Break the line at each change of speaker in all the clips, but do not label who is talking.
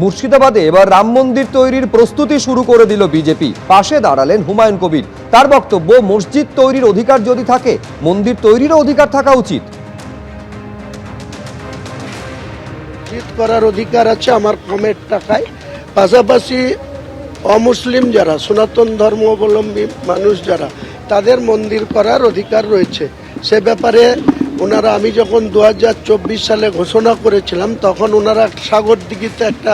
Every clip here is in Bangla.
মুর্শিদাবাদে এবার রাম মন্দির তৈরির প্রস্তুতি শুরু করে দিল বিজেপি। পাশে দাঁড়ালেন হুমায়ুন কবির। তার বক্তব্য, মসজিদ তৈরির অধিকার যদি থাকে, মন্দির তৈরিরও অধিকার থাকা উচিত।
মসজিদ করার অধিকার আছে আমার কমের টাকায়, পাশাপাশি অমুসলিম যারা সনাতন ধর্মাবলম্বী মানুষ যারা, তাদের মন্দির করার অধিকার রয়েছে। সে ব্যাপারে ওনারা, আমি যখন 2024 সালে ঘোষণা করেছিলাম, তখন ওনারা সাগরদিঘিতে একটা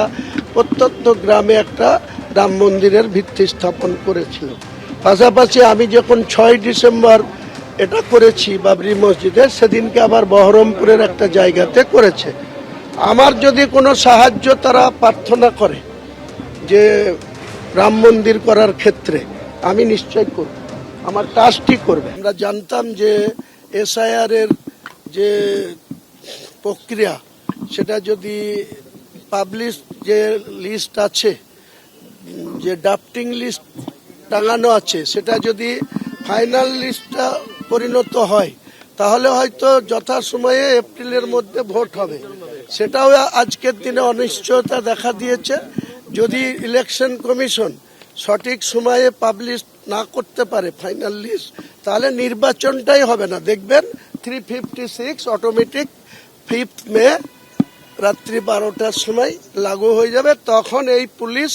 প্রত্যন্ত গ্রামে একটা রাম মন্দিরের ভিত্তি স্থাপন করেছিল। পাশাপাশি আমি যখন 6 ডিসেম্বর এটা করেছি বাবরি মসজিদে, সেদিনকে আবার বহরমপুরের একটা জায়গাতে করেছে। আমার যদি কোনো সাহায্য তারা প্রার্থনা করে যে রাম মন্দির করার ক্ষেত্রে, আমি নিশ্চয় করব, আমার ট্রাস্টই করবে। আমরা জানতাম যে এসআইআর এর যে প্রক্রিয়া, সেটা যদি পাবলিশ যে লিস্ট আছে, যে ড্রাফটিং লিস্ট টাঙানো আছে, সেটা যদি ফাইনাল লিস্টটা পরিণত হয়, তাহলে হয়তো যথাসময়ে এপ্রিলের মধ্যে ভোট হবে। সেটাও আজকের দিনে অনিশ্চয়তা দেখা দিয়েছে। যদি ইলেকশন কমিশন সঠিক সময়ে পাবলিশ না করতে পারে ফাইনাল লিস্ট, তাহলে নির্বাচনটাই হবে না। দেখবেন 356 অটোমেটিক 5 মে রাত্রি 12টার সময় লাগু হয়ে যাবে। তখন এই পুলিশ,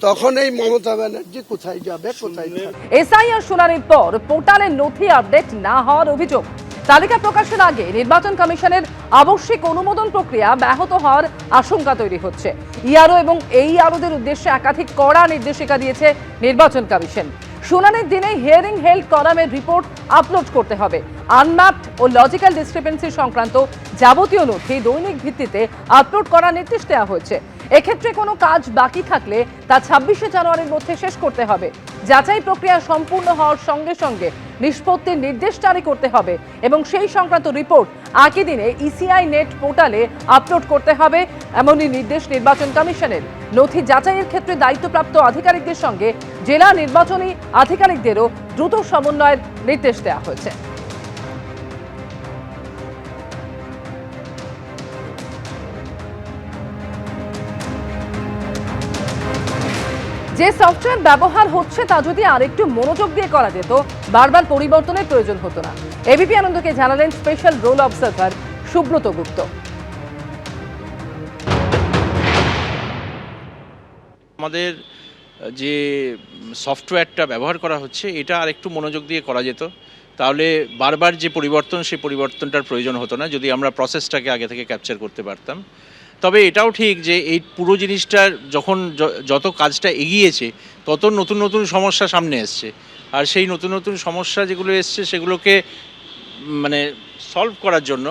তখন এই মমতা ব্যানার্জি কোথায় যাবে, কোথায় থাকবে।
এসআইআর শুনানির পর পোর্টালের নথি আপডেট না হওয়ার অভিযোগ। তালিকা প্রকাশের আগে নির্বাচন কমিশনের আবশ্যিক অনুমোদন প্রক্রিয়া ব্যাহত হওয়ার আশঙ্কা তৈরি হচ্ছে। ইআরও এবং এইআরওদের উদ্দেশ্যে একাধিক কড়া নির্দেশিকা দিয়েছে নির্বাচন কমিশন। শুনানির দিনে হিয়ারিং হেল্ড কলামের রিপোর্ট আপলোড করতে হবে। আনম্যাপড ও লজিক্যাল ডিসক্রিপেন্সি সংক্রান্ত যাবতীয় নথি দৈনিক ভিত্তিতে আপলোড করার নির্দেশ দেওয়া হয়েছে। এক্ষেত্রে কোনো কাজ বাকি থাকলে তা 26শে জানুয়ারির মধ্যে শেষ করতে হবে। যাচাই প্রক্রিয়া সম্পূর্ণ হওয়ার সঙ্গে সঙ্গে নিষ্পত্তির নির্দেশ জারি করতে হবে এবং সেই সংক্রান্ত রিপোর্ট একই দিনে ইসিআই নেট পোর্টালে আপলোড করতে হবে, এমনই নির্দেশ নির্বাচন কমিশনের। নথি যাচাইয়ের ক্ষেত্রে দায়িত্বপ্রাপ্ত আধিকারিকদের সঙ্গে জেলা নির্বাচনী আধিকারিকদেরও দ্রুত সমন্বয়ের নির্দেশ দেওয়া হয়েছে। যে সফটওয়্যার ব্যবহার হচ্ছে তা যদি আরেকটু মনোযোগ দিয়ে করা যেত, বারবার পরিবর্তনের প্রয়োজন হতো না। এবিপি আনন্দকে জানালেন স্পেশাল রোল অবজারভার সুব্রত গুপ্ত।
আমাদের যে সফটওয়্যারটা ব্যবহার করা হচ্ছে, এটা আরেকটু মনোযোগ দিয়ে করা যেত, তাহলে বারবার যে পরিবর্তন, সেই পরিবর্তনটার প্রয়োজন হতো না, যদি আমরা প্রসেসটাকে আগে থেকে ক্যাপচার করতে পারতাম। তবে এটাও ঠিক যে এই পুরো জিনিসটার যখন যত কাজটা এগিয়েছে, তত নতুন নতুন সমস্যা সামনে এসছে। আর সেই নতুন নতুন সমস্যা যেগুলো এসছে, সেগুলোকে মানে সলভ করার জন্য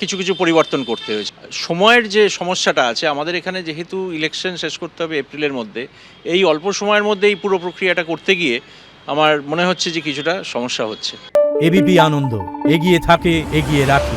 কিছু কিছু পরিবর্তন করতে হয়েছে। সময়ের যে সমস্যাটা আছে, আমাদের এখানে যেহেতু ইলেকশন শেষ করতে হবে এপ্রিলের মধ্যে, এই অল্প সময়ের মধ্যে এই পুরো প্রক্রিয়াটা করতে গিয়ে আমার মনে হচ্ছে যে কিছুটা সমস্যা হচ্ছে।
এবিপি আনন্দ, এগিয়ে থাকে, এগিয়ে রাখে।